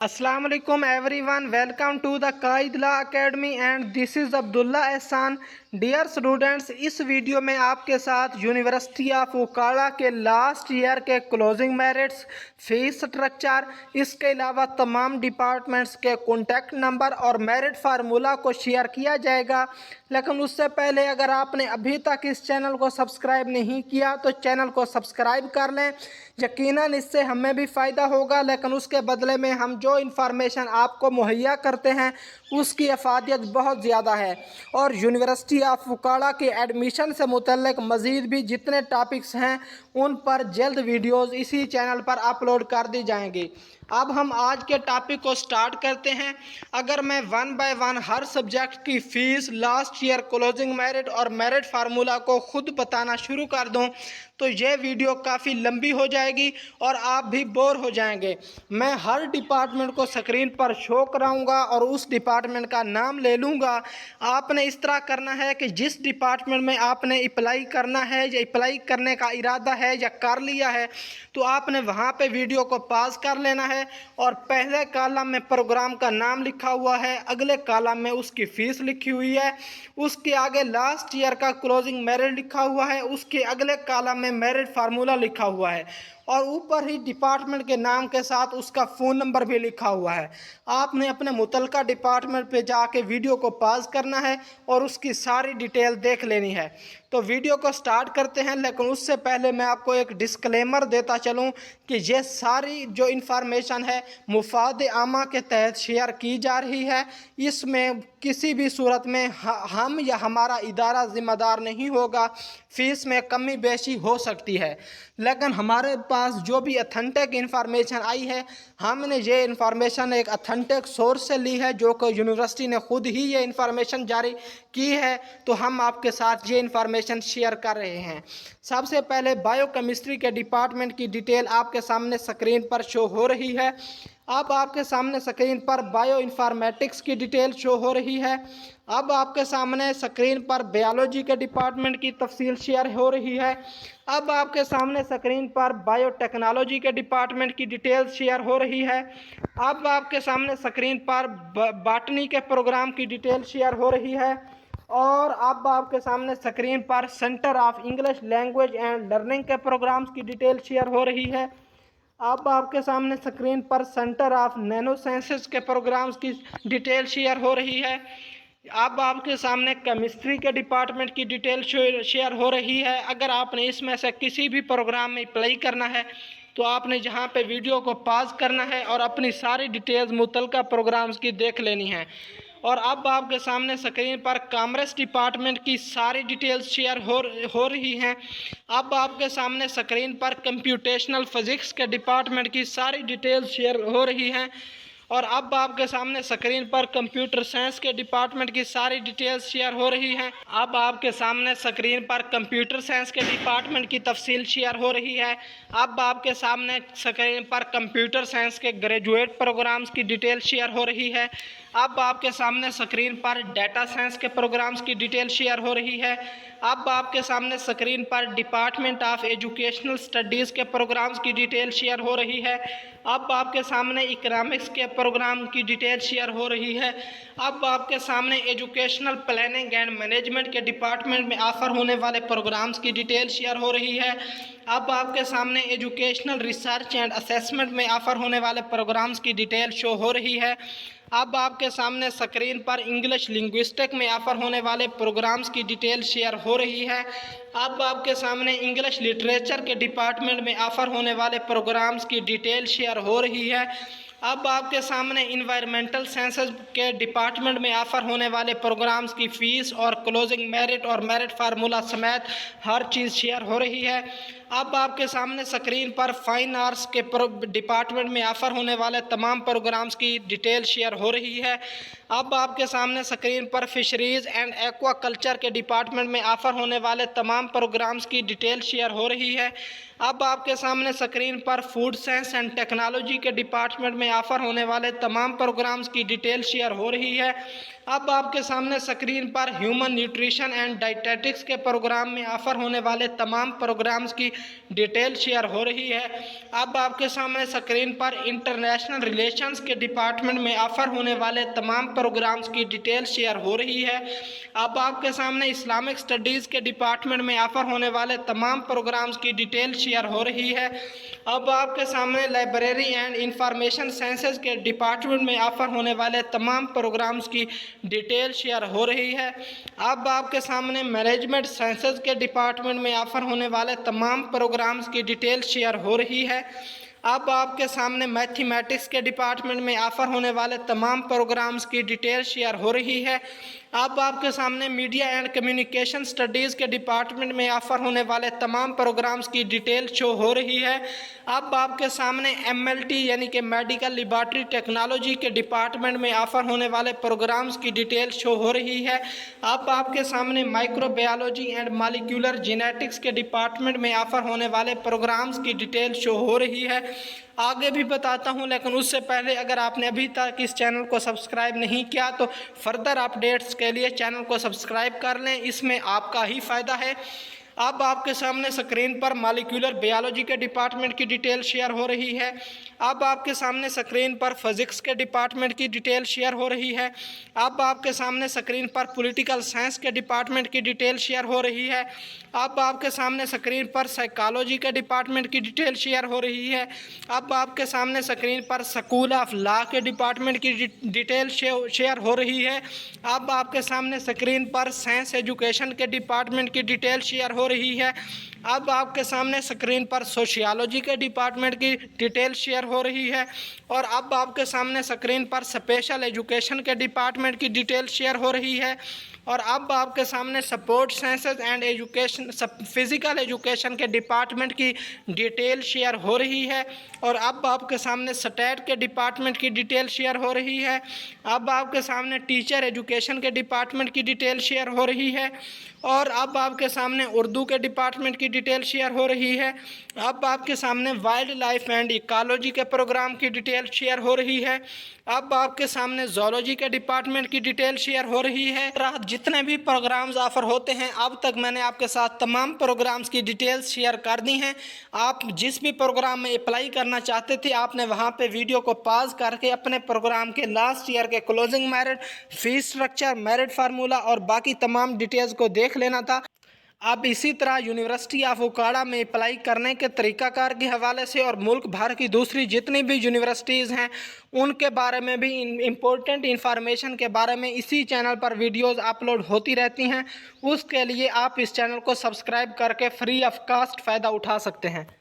Assalamu alaikum everyone, welcome to the Qaid Law Academy and this is Abdullah Ehsan. Dear students, इस video में आपके साथ university of Okara के last year के closing merits, fees structure, इसके अलावा तमाम डिपार्टमेंट्स के कॉन्टैक्ट नंबर और मेरिट फार्मूला को शेयर किया जाएगा। लेकिन उससे पहले अगर आपने अभी तक इस चैनल को सब्सक्राइब नहीं किया तो चैनल को सब्सक्राइब कर लें। यकीनन इससे हमें भी फ़ायदा होगा, लेकिन उसके बदले में हम जो इन्फॉर्मेशन आपको मुहैया करते हैं उसकी अफादियत बहुत ज़्यादा है। और यूनिवर्सिटी ऑफ उकाड़ा के एडमिशन से मुतल्लिक मज़ीद भी जितने टॉपिक्स हैं उन पर जल्द वीडियोज़ इसी चैनल पर अपलोड कर दी जाएंगी। अब हम आज के टॉपिक को स्टार्ट करते हैं। अगर मैं वन बाय वन हर सब्जेक्ट की फ़ीस, लास्ट ईयर क्लोजिंग मेरिट और मेरिट फार्मूला को ख़ुद बताना शुरू कर दूं तो ये वीडियो काफ़ी लंबी हो जाएगी और आप भी बोर हो जाएंगे। मैं हर डिपार्टमेंट को स्क्रीन पर शो कराऊंगा और उस डिपार्टमेंट का नाम ले लूँगा। आपने इस तरह करना है कि जिस डिपार्टमेंट में आपने अप्लाई करना है या अप्लाई करने का इरादा है या कर लिया है तो आपने वहाँ पे वीडियो को पॉज कर लेना है और पहले कॉलम में प्रोग्राम का नाम लिखा हुआ है, अगले कॉलम में उसकी फ़ीस लिखी हुई है, उसके आगे लास्ट ईयर का क्लोजिंग मेरिट लिखा हुआ है, उसके अगले कॉलम में मेरिट फार्मूला लिखा हुआ है और ऊपर ही डिपार्टमेंट के नाम के साथ उसका फ़ोन नंबर भी लिखा हुआ है। आपने अपने मुतलका डिपार्टमेंट पे जाके वीडियो को पॉज करना है और उसकी सारी डिटेल देख लेनी है। तो वीडियो को स्टार्ट करते हैं, लेकिन उससे पहले मैं आपको एक डिस्क्लेमर देता चलूं कि ये सारी जो इन्फॉर्मेशन है मुफाद आमा के तहत शेयर की जा रही है। इसमें किसी भी सूरत में हम या हमारा इदारा ज़िम्मेदार नहीं होगा। फ़ीस में कमी बेशी हो सकती है, लेकिन हमारे पास जो भी अथेंटिक इन्फॉर्मेशन आई है हमने ये इन्फॉर्मेशन एक अथेंटिक सोर्स से ली है जो कि यूनिवर्सिटी ने ख़ुद ही ये इन्फॉर्मेशन जारी की है, तो हम आपके साथ ये इन्फॉर्मेशन शेयर कर रहे हैं। सबसे पहले बायोकेमिस्ट्री के डिपार्टमेंट की डिटेल आपके सामने स्क्रीन पर शो हो रही है। अब आपके सामने स्क्रीन पर बायो इन्फॉर्मेटिक्स की डिटेल शो हो रही है। अब आपके सामने स्क्रीन पर बायोलॉजी के डिपार्टमेंट की तफसील शेयर हो रही है। अब आपके सामने स्क्रीन पर बायोटेक्नोलॉजी के डिपार्टमेंट की डिटेल शेयर हो रही है। अब आपके सामने स्क्रीन पर बॉटनी के प्रोग्राम की डिटेल शेयर हो रही है और अब आपके सामने स्क्रीन पर centre of English language and learning के प्रोग्राम्स की डिटेल शेयर हो रही है। अब आपके सामने स्क्रीन पर सेंटर ऑफ नैनो साइंसेस के प्रोग्राम्स की डिटेल शेयर हो रही है। अब आपके सामने केमिस्ट्री के डिपार्टमेंट की डिटेल शेयर हो रही है। अगर आपने इसमें से किसी भी प्रोग्राम में अप्लाई करना है तो आपने जहां पे वीडियो को पॉज करना है और अपनी सारी डिटेल्स मुतलका प्रोग्राम्स की देख लेनी है। और अब आपके सामने स्क्रीन पर कॉमर्स डिपार्टमेंट की सारी डिटेल्स शेयर हो रही हैं। अब आपके सामने स्क्रीन पर कंप्यूटेशनल फिज़िक्स के डिपार्टमेंट की सारी डिटेल्स शेयर हो रही हैं और अब आपके सामने स्क्रीन पर कंप्यूटर साइंस के डिपार्टमेंट की सारी डिटेल्स शेयर हो रही हैं। अब आपके सामने स्क्रीन पर कंप्यूटर साइंस के डिपार्टमेंट की तफसील शेयर हो रही है। अब आपके सामने स्क्रीन पर कंप्यूटर साइंस के ग्रेजुएट प्रोग्राम्स की डिटेल शेयर हो रही है। अब आपके सामने स्क्रीन पर डाटा साइंस के प्रोग्राम्स की डिटेल शेयर हो रही है। अब आपके सामने स्क्रीन पर डिपार्टमेंट ऑफ एजुकेशनल स्टडीज़ के प्रोग्राम्स की डिटेल शेयर हो रही है। अब आपके सामने इकोनॉमिक्स के प्रोग्राम की डिटेल शेयर हो रही है। अब आपके सामने एजुकेशनल प्लानिंग एंड मैनेजमेंट के डिपार्टमेंट में ऑफ़र होने वाले प्रोग्राम्स की डिटेल शेयर हो रही है। अब आपके सामने एजुकेशनल रिसर्च एंड असेसमेंट में ऑफ़र होने वाले प्रोग्राम्स की डिटेल शो हो रही है। अब आपके सामने स्क्रीन पर इंग्लिश लिंग्विस्टिक में ऑफ़र होने वाले प्रोग्राम्स की डिटेल शेयर हो रही है। अब आपके सामने इंग्लिश लिटरेचर के डिपार्टमेंट में ऑफ़र होने वाले प्रोग्राम्स की डिटेल शेयर हो रही है। अब आपके सामने इन्वायरमेंटल साइंसेज के डिपार्टमेंट में ऑफ़र होने वाले प्रोग्राम्स की फ़ीस और क्लोजिंग मेरिट और मेरिट फार्मूला समेत हर चीज़ शेयर हो रही है। अब आपके सामने स्क्रीन पर फाइन आर्ट्स के डिपार्टमेंट में ऑफ़र होने वाले तमाम प्रोग्राम्स की डिटेल शेयर हो रही है। अब आपके सामने स्क्रीन पर फिशरीज़ एंड एक्वा कल्चर के डिपार्टमेंट में ऑफ़र होने वाले तमाम प्रोग्राम्स की डिटेल शेयर हो रही है। अब आपके सामने स्क्रीन पर फूड साइंस एंड टेक्नोलॉजी के डिपार्टमेंट में में ऑफर होने वाले तमाम प्रोग्राम्स की डिटेल शेयर हो रही है। अब आपके सामने स्क्रीन पर ह्यूमन न्यूट्रिशन एंड डाइटेटिक्स के प्रोग्राम में ऑफर होने वाले तमाम प्रोग्राम्स की डिटेल शेयर हो रही है। अब आपके सामने स्क्रीन पर इंटरनेशनल रिलेशंस के डिपार्टमेंट में ऑफर होने वाले तमाम प्रोग्राम्स की डिटेल शेयर हो रही है। अब आपके सामने इस्लामिक स्टडीज़ के डिपार्टमेंट में ऑफर होने वाले तमाम प्रोग्राम्स की डिटेल शेयर हो रही है। अब आपके सामने लाइब्रेरी एंड इंफॉर्मेशन साइंसेज के डिपार्टमेंट में ऑफर होने वाले तमाम प्रोग्राम्स की डिटेल शेयर हो रही है। अब आपके सामने मैनेजमेंट साइंसेज के डिपार्टमेंट में ऑफर होने वाले तमाम प्रोग्राम्स की डिटेल शेयर हो रही है। अब आपके सामने मैथमेटिक्स के डिपार्टमेंट में ऑफर होने वाले तमाम प्रोग्राम्स की डिटेल शेयर हो रही है। अब आपके सामने मीडिया एंड कम्युनिकेशन स्टडीज़ के डिपार्टमेंट में ऑफर होने वाले तमाम प्रोग्राम्स की डिटेल शो हो रही है। अब आपके सामने MLT यानी कि मेडिकल लेबॉरेटरी टेक्नोलॉजी के डिपार्टमेंट में ऑफर होने वाले प्रोग्राम्स की डिटेल शो हो रही है। अब आपके सामने माइक्रोबायोलॉजी एंड मॉलिक्यूलर जेनेटिक्स के डिपार्टमेंट में ऑफर होने वाले प्रोग्राम्स की डिटेल शो हो रही है। आगे भी बताता हूं, लेकिन उससे पहले अगर आपने अभी तक इस चैनल को सब्सक्राइब नहीं किया तो फर्दर अपडेट्स के लिए चैनल को सब्सक्राइब कर लें, इसमें आपका ही फ़ायदा है। अब आपके सामने स्क्रीन पर मॉलिक्यूलर बायोलॉजी के डिपार्टमेंट की डिटेल शेयर हो रही है। अब आपके सामने स्क्रीन पर फिजिक्स के डिपार्टमेंट की डिटेल शेयर हो रही है। अब आपके सामने स्क्रीन पर पॉलिटिकल साइंस के डिपार्टमेंट की डिटेल शेयर हो रही है। अब आपके सामने स्क्रीन पर साइकोलॉजी के डिपार्टमेंट की डिटेल शेयर हो रही है। अब आपके सामने स्क्रीन पर स्कूल ऑफ लॉ के डिपार्टमेंट की डिटेल शेयर हो रही है। अब आपके सामने स्क्रीन पर साइंस एजुकेशन के डिपार्टमेंट की डिटेल शेयर हो रही है। अब आपके सामने स्क्रीन पर सोशियोलॉजी के डिपार्टमेंट की डिटेल शेयर हो रही है। और अब आपके सामने स्क्रीन पर स्पेशल एजुकेशन के डिपार्टमेंट की डिटेल शेयर हो रही है। और अब आपके सामने support sciences and education physical education के डिपार्टमेंट की डिटेल शेयर हो रही है। और अब आपके सामने स्टैट के डिपार्टमेंट की डिटेल शेयर हो रही है। अब आपके सामने टीचर एजुकेशन के डिपार्टमेंट की डिटेल शेयर हो रही है। और अब आपके सामने उर्दू के डिपार्टमेंट की डिटेल शेयर हो रही है। अब आपके सामने वाइल्ड लाइफ एंड इकोलॉजी के प्रोग्राम की डिटेल शेयर हो रही है। अब आपके सामने ज़ूलॉजी के डिपार्टमेंट की डिटेल शेयर हो रही है। जितने भी प्रोग्राम्स ऑफर होते हैं अब तक मैंने आपके साथ तमाम प्रोग्राम्स की डिटेल्स शेयर कर दी हैं। आप जिस भी प्रोग्राम में अप्लाई करना चाहते थे आपने वहां पे वीडियो को पॉज करके अपने प्रोग्राम के लास्ट ईयर के closing merit, fees structure, merit formula और बाकी तमाम डिटेल्स को देख लेना था। अब इसी तरह यूनिवर्सिटी ऑफ उकाड़ा में अप्लाई करने के तरीक़ाकार के हवाले से और मुल्क भर की दूसरी जितनी भी यूनिवर्सिटीज़ हैं उनके बारे में भी इम्पोर्टेंट इन्फॉर्मेशन के बारे में इसी चैनल पर वीडियोस अपलोड होती रहती हैं। उसके लिए आप इस चैनल को सब्सक्राइब करके फ्री ऑफ कॉस्ट फ़ायदा उठा सकते हैं।